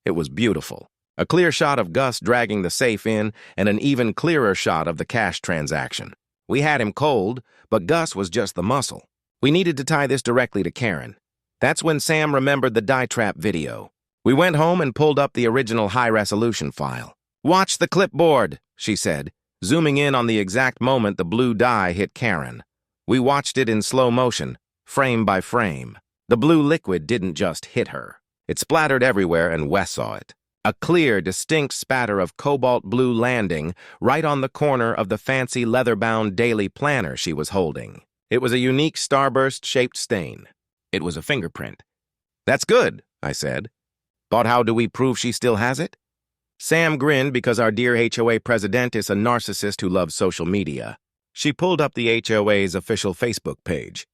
It was beautiful. A clear shot of Gus dragging the safe in, and an even clearer shot of the cash transaction. We had him cold, but Gus was just the muscle. We needed to tie this directly to Karen. That's when Sam remembered the die trap video. We went home and pulled up the original high-resolution file. "Watch the clipboard," she said, zooming in on the exact moment the blue die hit Karen. We watched it in slow motion, frame by frame. The blue liquid didn't just hit her. It splattered everywhere, and Wes saw it. A clear, distinct spatter of cobalt blue landing right on the corner of the fancy leather-bound daily planner she was holding. It was a unique starburst-shaped stain. It was a fingerprint. "That's good," I said. "But how do we prove she still has it?" Sam grinned because our dear HOA president is a narcissist who loves social media. She pulled up the HOA's official Facebook page.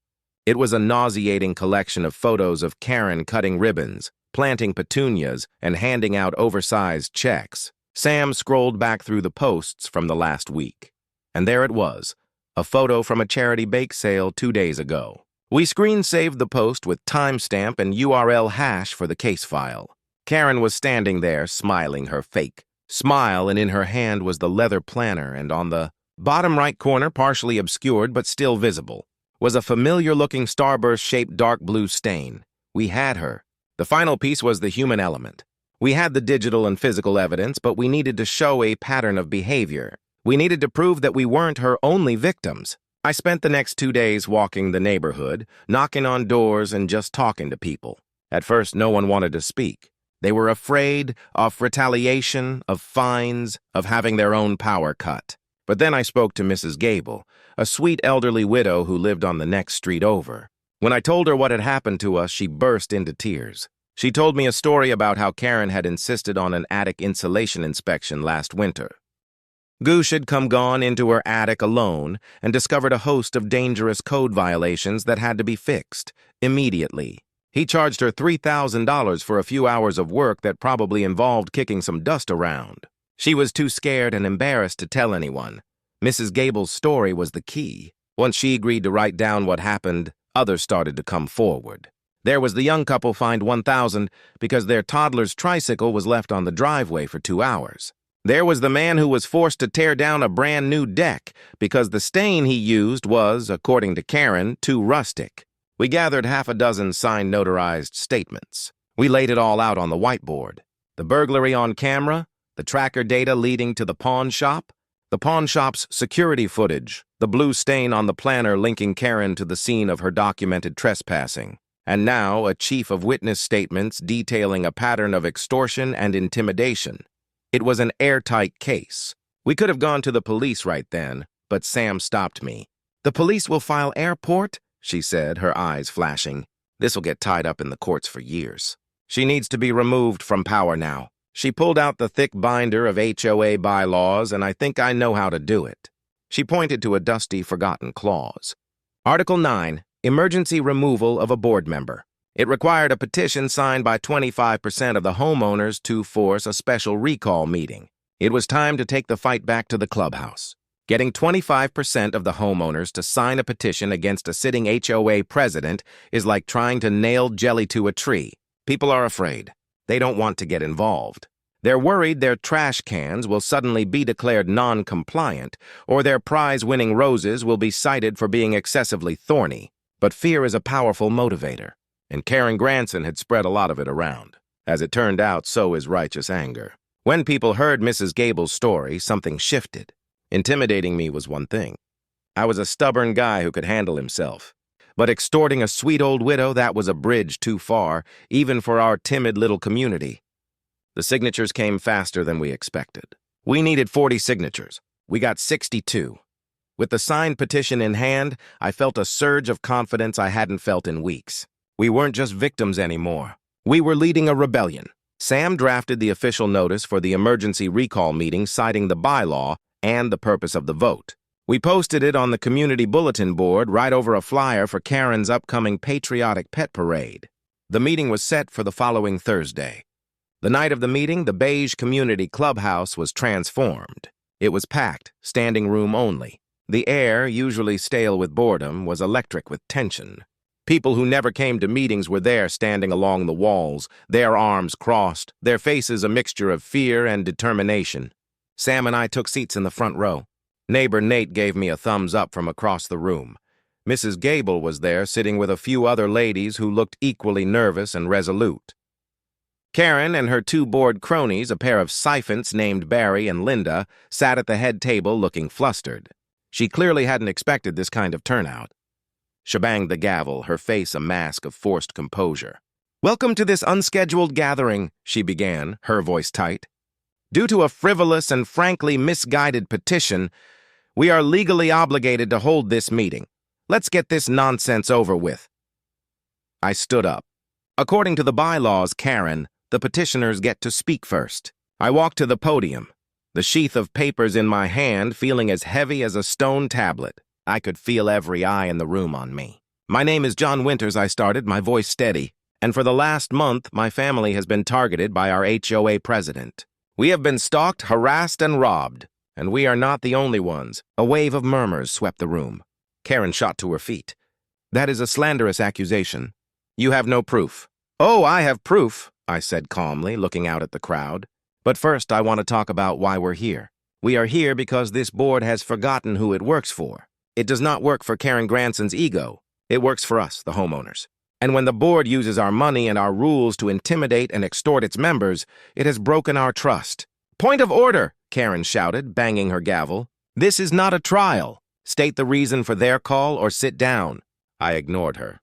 It was a nauseating collection of photos of Karen cutting ribbons, planting petunias, and handing out oversized checks. Sam scrolled back through the posts from the last week. And there it was, a photo from a charity bake sale 2 days ago. We screen-saved the post with timestamp and URL hash for the case file. Karen was standing there, smiling her fake smile, and in her hand was the leather planner, and on the bottom right corner, partially obscured but still visible, was a familiar-looking starburst-shaped dark blue stain. We had her. The final piece was the human element. We had the digital and physical evidence, but we needed to show a pattern of behavior. We needed to prove that we weren't her only victims. I spent the next 2 days walking the neighborhood, knocking on doors and just talking to people. At first, no one wanted to speak. They were afraid of retaliation, of fines, of having their own power cut. But then I spoke to Mrs. Gable, a sweet elderly widow who lived on the next street over. When I told her what had happened to us, she burst into tears. She told me a story about how Karen had insisted on an attic insulation inspection last winter. Goosh had gone into her attic alone and discovered a host of dangerous code violations that had to be fixed immediately. He charged her $3,000 for a few hours of work that probably involved kicking some dust around. She was too scared and embarrassed to tell anyone. Mrs. Gable's story was the key. Once she agreed to write down what happened, others started to come forward. There was the young couple fined $1,000 because their toddler's tricycle was left on the driveway for 2 hours. There was the man who was forced to tear down a brand new deck because the stain he used was, according to Karen, too rustic. We gathered half a dozen signed notarized statements. We laid it all out on the whiteboard. The burglary on camera, the tracker data leading to the pawn shop, the pawn shop's security footage, the blue stain on the planner linking Karen to the scene of her documented trespassing, and now a chief of witness statements detailing a pattern of extortion and intimidation. It was an airtight case. We could have gone to the police right then, but Sam stopped me. "The police will file airport?" she said, her eyes flashing. "This'll get tied up in the courts for years. She needs to be removed from power now." She pulled out the thick binder of HOA bylaws, and I think I know how to do it. She pointed to a dusty, forgotten clause. Article 9, Emergency Removal of a Board Member. It required a petition signed by 25% of the homeowners to force a special recall meeting. It was time to take the fight back to the clubhouse. Getting 25% of the homeowners to sign a petition against a sitting HOA president is like trying to nail jelly to a tree. People are afraid. They don't want to get involved. They're worried their trash cans will suddenly be declared non-compliant, or their prize-winning roses will be cited for being excessively thorny. But fear is a powerful motivator, and Karen Granson had spread a lot of it around. As it turned out, so is righteous anger. When people heard Mrs. Gable's story, something shifted. Intimidating me was one thing. I was a stubborn guy who could handle himself. But extorting a sweet old widow, that was a bridge too far, even for our timid little community. The signatures came faster than we expected. We needed 40 signatures. We got 62. With the signed petition in hand, I felt a surge of confidence I hadn't felt in weeks. We weren't just victims anymore. We were leading a rebellion. Sam drafted the official notice for the emergency recall meeting citing the bylaw and the purpose of the vote. We posted it on the community bulletin board right over a flyer for Karen's upcoming patriotic pet parade. The meeting was set for the following Thursday. The night of the meeting, the beige community clubhouse was transformed. It was packed, standing room only. The air, usually stale with boredom, was electric with tension. People who never came to meetings were there standing along the walls, their arms crossed, their faces a mixture of fear and determination. Sam and I took seats in the front row. Neighbor Nate gave me a thumbs up from across the room. Mrs. Gable was there, sitting with a few other ladies who looked equally nervous and resolute. Karen and her 2 bored cronies, a pair of syphants named Barry and Linda, sat at the head table looking flustered. She clearly hadn't expected this kind of turnout. She banged the gavel, her face a mask of forced composure. "Welcome to this unscheduled gathering," she began, her voice tight. "Due to a frivolous and frankly misguided petition, we are legally obligated to hold this meeting. Let's get this nonsense over with." I stood up. According to the bylaws, Karen, the petitioners get to speak first. I walked to the podium. the sheath of papers in my hand feeling as heavy as a stone tablet. I could feel every eye in the room on me. "My name is John Winters," I started, my voice steady. "And for the last month, my family has been targeted by our HOA president. We have been stalked, harassed, and robbed. And we are not the only ones." A wave of murmurs swept the room. Karen shot to her feet. "That is a slanderous accusation. You have no proof." "Oh, I have proof," I said calmly, looking out at the crowd. "But first, I want to talk about why we're here. We are here because this board has forgotten who it works for. It does not work for Karen Granson's ego. It works for us, the homeowners. And when the board uses our money and our rules to intimidate and extort its members, it has broken our trust." "Point of order!" Karen shouted, banging her gavel. "This is not a trial. State the reason for their call or sit down." I ignored her.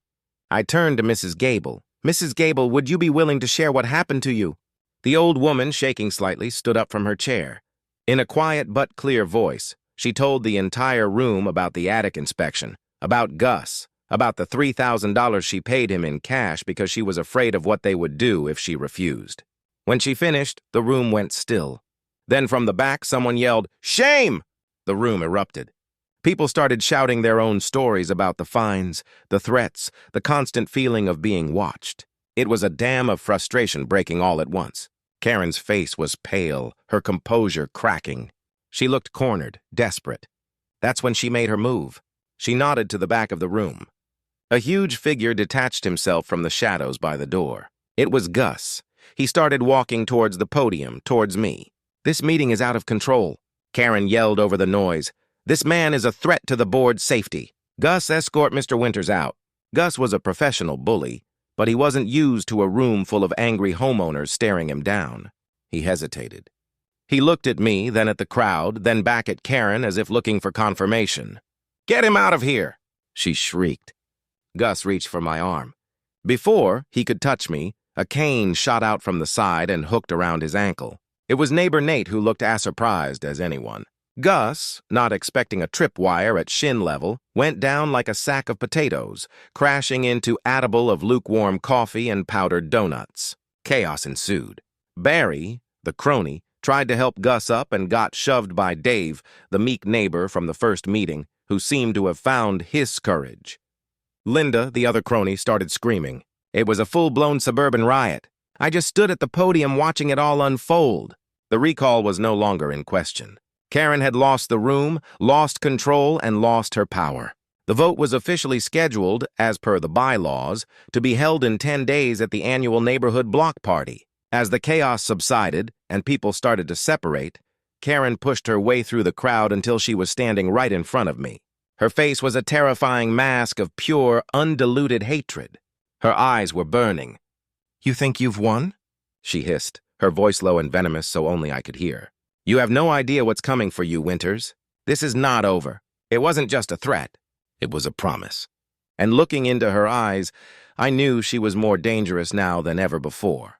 I turned to Mrs. Gable. "Mrs. Gable, would you be willing to share what happened to you?" The old woman, shaking slightly, stood up from her chair. In a quiet but clear voice, she told the entire room about the attic inspection, about Gus, about the $3,000 she paid him in cash because she was afraid of what they would do if she refused. When she finished, the room went still. Then from the back, someone yelled, "Shame!" The room erupted. People started shouting their own stories about the fines, the threats, the constant feeling of being watched. It was a dam of frustration breaking all at once. Karen's face was pale, her composure cracking. She looked cornered, desperate. That's when she made her move. She nodded to the back of the room. A huge figure detached himself from the shadows by the door. It was Gus. He started walking towards the podium, towards me. "This meeting is out of control," Karen yelled over the noise. "This man is a threat to the board's safety. Gus, escort Mr. Winters out." Gus was a professional bully, but he wasn't used to a room full of angry homeowners staring him down. He hesitated. He looked at me, then at the crowd, then back at Karen as if looking for confirmation. "Get him out of here!" she shrieked. Gus reached for my arm. Before he could touch me, a cane shot out from the side and hooked around his ankle. It was neighbor Nate who looked as surprised as anyone. Gus, not expecting a tripwire at shin level, went down like a sack of potatoes, crashing into atable of lukewarm coffee and powdered donuts. Chaos ensued. Barry, the crony, tried to help Gus up and got shoved by Dave, the meek neighbor from the first meeting, who seemed to have found his courage. Linda, the other crony, started screaming. It was a full-blown suburban riot. I just stood at the podium watching it all unfold. The recall was no longer in question. Karen had lost the room, lost control, and lost her power. The vote was officially scheduled, as per the bylaws, to be held in 10 days at the annual neighborhood block party. As the chaos subsided and people started to separate, Karen pushed her way through the crowd until she was standing right in front of me. Her face was a terrifying mask of pure, undiluted hatred. Her eyes were burning. "You think you've won?" she hissed, her voice low and venomous so only I could hear. "You have no idea what's coming for you, Winters. This is not over. It wasn't just a threat. It was a promise." And looking into her eyes, I knew she was more dangerous now than ever before.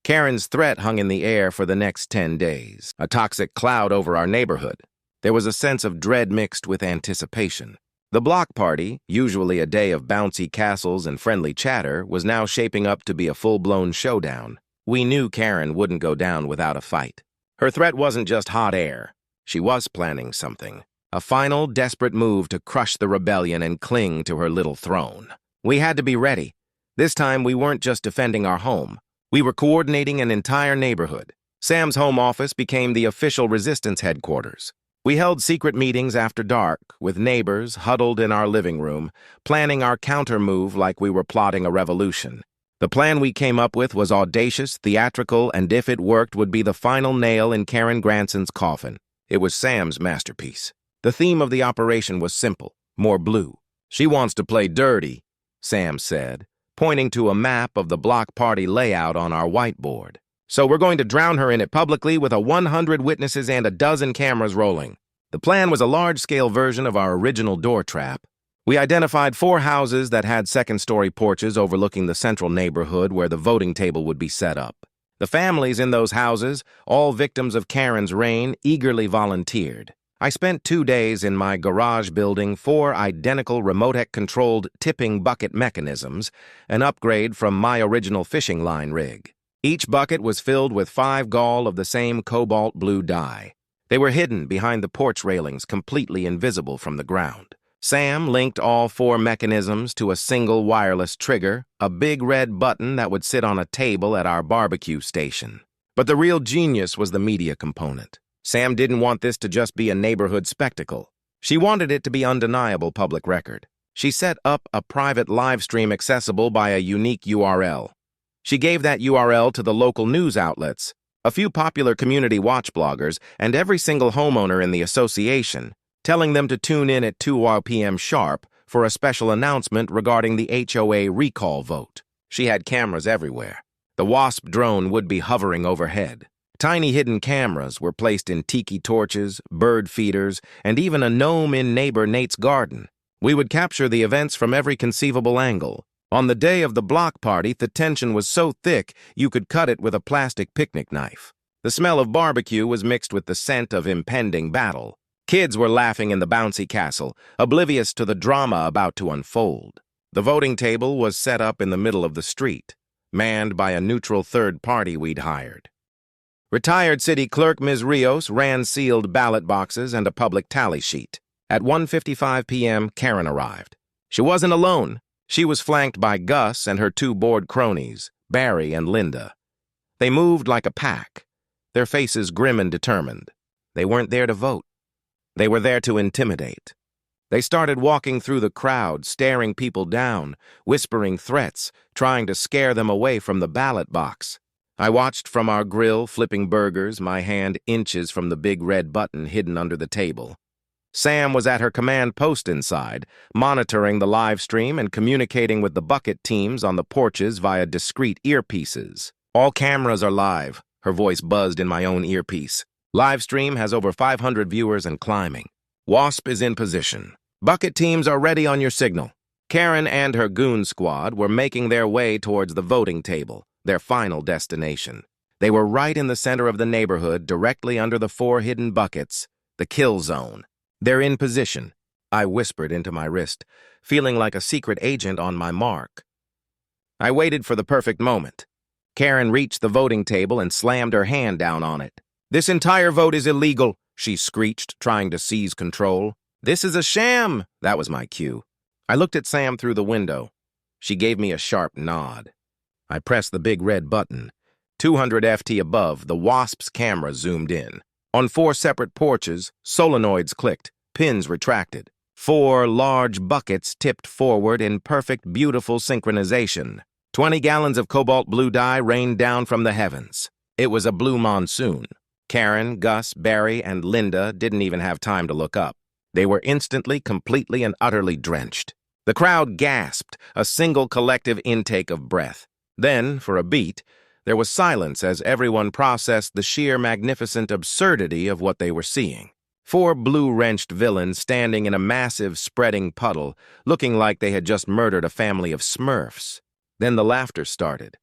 Karen's threat hung in the air for the next 10 days, a toxic cloud over our neighborhood. There was a sense of dread mixed with anticipation. The block party, usually a day of bouncy castles and friendly chatter, was now shaping up to be a full-blown showdown. We knew Karen wouldn't go down without a fight. Her threat wasn't just hot air. She was planning something. A final, desperate move to crush the rebellion and cling to her little throne. We had to be ready. This time, we weren't just defending our home. We were coordinating an entire neighborhood. Sam's home office became the official resistance headquarters. We held secret meetings after dark, with neighbors huddled in our living room, planning our counter-move like we were plotting a revolution. The plan we came up with was audacious, theatrical, and if it worked, would be the final nail in Karen Granson's coffin. It was Sam's masterpiece. The theme of the operation was simple, more blue. "She wants to play dirty," Sam said, pointing to a map of the block party layout on our whiteboard. "So we're going to drown her in it publicly with 100 witnesses and 12 cameras rolling." The plan was a large-scale version of our original door trap. We identified 4 houses that had second-story porches overlooking the central neighborhood where the voting table would be set up. The families in those houses, all victims of Karen's reign, eagerly volunteered. I spent 2 days in my garage building 4 identical remote-controlled tipping bucket mechanisms, an upgrade from my original fishing line rig. Each bucket was filled with 5 gall of the same cobalt blue dye. They were hidden behind the porch railings, completely invisible from the ground. Sam linked all 4 mechanisms to a single wireless trigger, a big red button that would sit on a table at our barbecue station. But the real genius was the media component. Sam didn't want this to just be a neighborhood spectacle. She wanted it to be undeniable public record. She set up a private live stream accessible by a unique URL. She gave that URL to the local news outlets, a few popular community watch bloggers, and every single homeowner in the association, telling them to tune in at 2 p.m. sharp for a special announcement regarding the HOA recall vote. She had cameras everywhere. The WASP drone would be hovering overhead. Tiny hidden cameras were placed in tiki torches, bird feeders, and even a gnome in neighbor Nate's garden. We would capture the events from every conceivable angle. On the day of the block party, the tension was so thick you could cut it with a plastic picnic knife. The smell of barbecue was mixed with the scent of impending battle. Kids were laughing in the bouncy castle, oblivious to the drama about to unfold. The voting table was set up in the middle of the street, manned by a neutral third party we'd hired. Retired city clerk Ms. Rios ran sealed ballot boxes and a public tally sheet. At 1:55 p.m., Karen arrived. She wasn't alone. She was flanked by Gus and her 2 bored cronies, Barry and Linda. They moved like a pack, their faces grim and determined. They weren't there to vote. They were there to intimidate. They started walking through the crowd, staring people down, whispering threats, trying to scare them away from the ballot box. I watched from our grill, flipping burgers, my hand inches from the big red button hidden under the table. Sam was at her command post inside, monitoring the live stream and communicating with the bucket teams on the porches via discreet earpieces. All cameras are live, her voice buzzed in my own earpiece. Live stream has over 500 viewers and climbing. WASP is in position. Bucket teams are ready on your signal. Karen and her goon squad were making their way towards the voting table, their final destination. They were right in the center of the neighborhood, directly under the 4 hidden buckets, the kill zone. They're in position, I whispered into my wrist, feeling like a secret agent on my mark. I waited for the perfect moment. Karen reached the voting table and slammed her hand down on it. "This entire vote is illegal," she screeched, trying to seize control. "This is a sham," that was my cue. I looked at Sam through the window. She gave me a sharp nod. I pressed the big red button. 200 FT above, the WASP's camera zoomed in. On 4 separate porches, solenoids clicked, pins retracted. 4 large buckets tipped forward in perfect, beautiful synchronization. 20 gallons of cobalt blue dye rained down from the heavens. It was a blue monsoon. Karen, Gus, Barry, and Linda didn't even have time to look up. They were instantly, completely, and utterly drenched. The crowd gasped, a single collective intake of breath. Then, for a beat, there was silence as everyone processed the sheer magnificent absurdity of what they were seeing. 4 blue-wrenched villains standing in a massive, spreading puddle, looking like they had just murdered a family of Smurfs. Then the laughter started.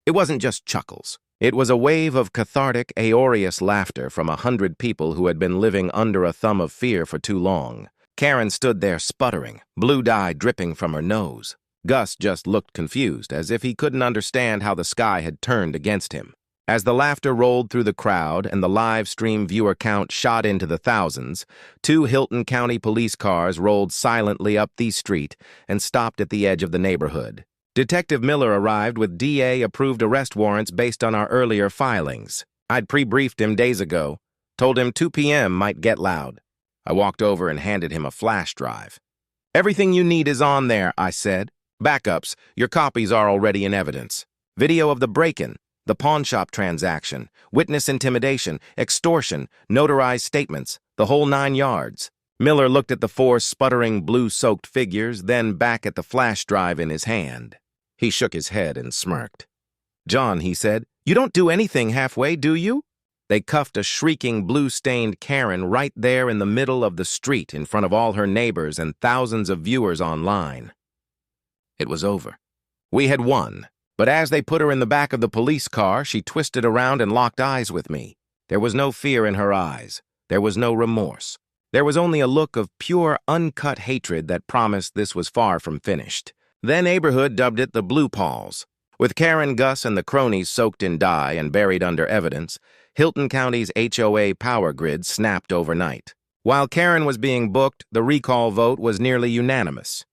It wasn't just chuckles. It was a wave of cathartic, aorious laughter from 100 people who had been living under a thumb of fear for too long. Karen stood there sputtering, blue dye dripping from her nose. Gus just looked confused, as if he couldn't understand how the sky had turned against him. As the laughter rolled through the crowd and the live stream viewer count shot into the thousands, 2 Hilton County police cars rolled silently up the street and stopped at the edge of the neighborhood. Detective Miller arrived with DA-approved arrest warrants based on our earlier filings. I'd pre-briefed him days ago, told him 2 p.m. might get loud. I walked over and handed him a flash drive. "Everything you need is on there," I said. "Backups, your copies are already in evidence. Video of the break-in, the pawnshop transaction, witness intimidation, extortion, notarized statements, the whole 9 yards. Miller looked at the 4 sputtering blue-soaked figures, then back at the flash drive in his hand. He shook his head and smirked. "John," he said, "you don't do anything halfway, do you?" They cuffed a shrieking blue-stained Karen right there in the middle of the street in front of all her neighbors and thousands of viewers online. It was over. We had won, but as they put her in the back of the police car, she twisted around and locked eyes with me. There was no fear in her eyes. There was no remorse. There was only a look of pure, uncut hatred that promised this was far from finished. The neighborhood dubbed it the Blue Paws. With Karen, Gus, and the cronies soaked in dye and buried under evidence, Hilton County's HOA power grid snapped overnight. While Karen was being booked, the recall vote was nearly unanimous.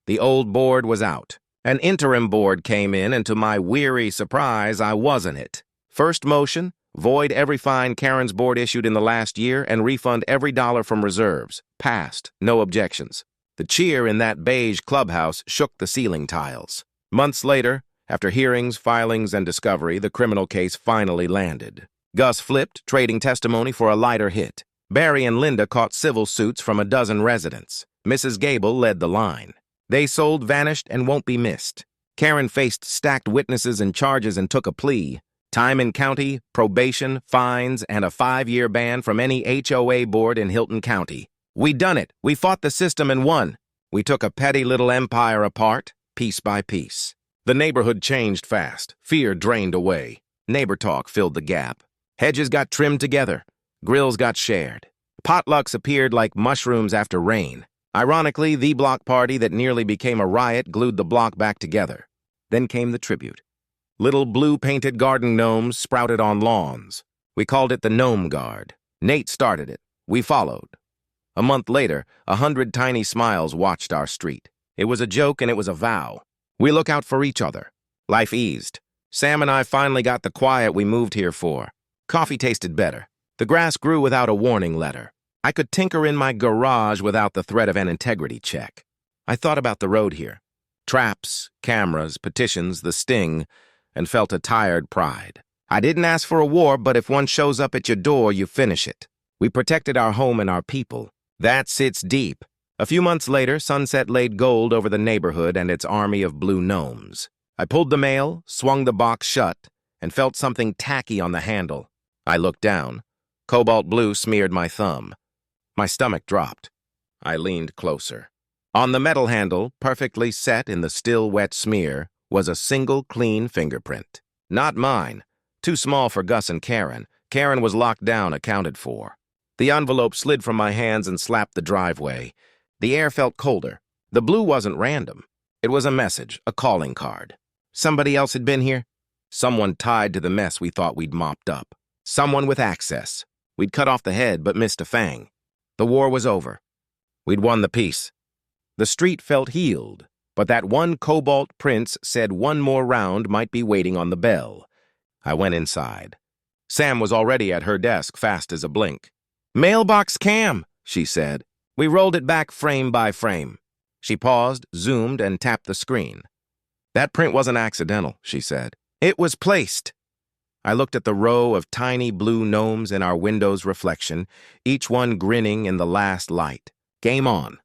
The old board was out. An interim board came in, and to my weary surprise, I wasn't it. First motion, void every fine Karen's board issued in the last year and refund every dollar from reserves. Passed. No objections. The cheer in that beige clubhouse shook the ceiling tiles. Months later, after hearings, filings, and discovery, the criminal case finally landed. Gus flipped, trading testimony for a lighter hit. Barry and Linda caught civil suits from a dozen residents. Mrs. Gable led the line. They sold, vanished, and won't be missed. Karen faced stacked witnesses and charges and took a plea. Time in county, probation, fines, and a 5-year ban from any HOA board in Hilton County. We done it. We fought the system and won. We took a petty little empire apart, piece by piece. The neighborhood changed fast. Fear drained away. Neighbor talk filled the gap. Hedges got trimmed together. Grills got shared. Potlucks appeared like mushrooms after rain. Ironically, the block party that nearly became a riot glued the block back together. Then came the tribute. Little blue-painted garden gnomes sprouted on lawns. We called it the Gnome Guard. Nate started it. We followed. A month later, 100 tiny smiles watched our street. It was a joke and it was a vow. We look out for each other. Life eased. Sam and I finally got the quiet we moved here for. Coffee tasted better. The grass grew without a warning letter. I could tinker in my garage without the threat of an integrity check. I thought about the road here. Traps, cameras, petitions, the sting, and felt a tired pride. I didn't ask for a war, but if one shows up at your door, you finish it. We protected our home and our people. That sits deep. A few months later, sunset laid gold over the neighborhood and its army of blue gnomes. I pulled the mail, swung the box shut, and felt something tacky on the handle. I looked down. Cobalt blue smeared my thumb. My stomach dropped. I leaned closer. On the metal handle, perfectly set in the still wet smear, was a single clean fingerprint. Not mine. Too small for Gus and Karen. Karen was locked down, accounted for. The envelope slid from my hands and slapped the driveway. The air felt colder. The blue wasn't random. It was a message, a calling card. Somebody else had been here? Someone tied to the mess we thought we'd mopped up. Someone with access. We'd cut off the head but missed a fang. The war was over. We'd won the peace. The street felt healed, but that one cobalt prince said one more round might be waiting on the bell. I went inside. Sam was already at her desk, fast as a blink. "Mailbox cam," she said. We rolled it back frame by frame. She paused, zoomed, and tapped the screen. "That print wasn't accidental," she said. "It was placed." I looked at the row of tiny blue gnomes in our window's reflection, each one grinning in the last light. Game on.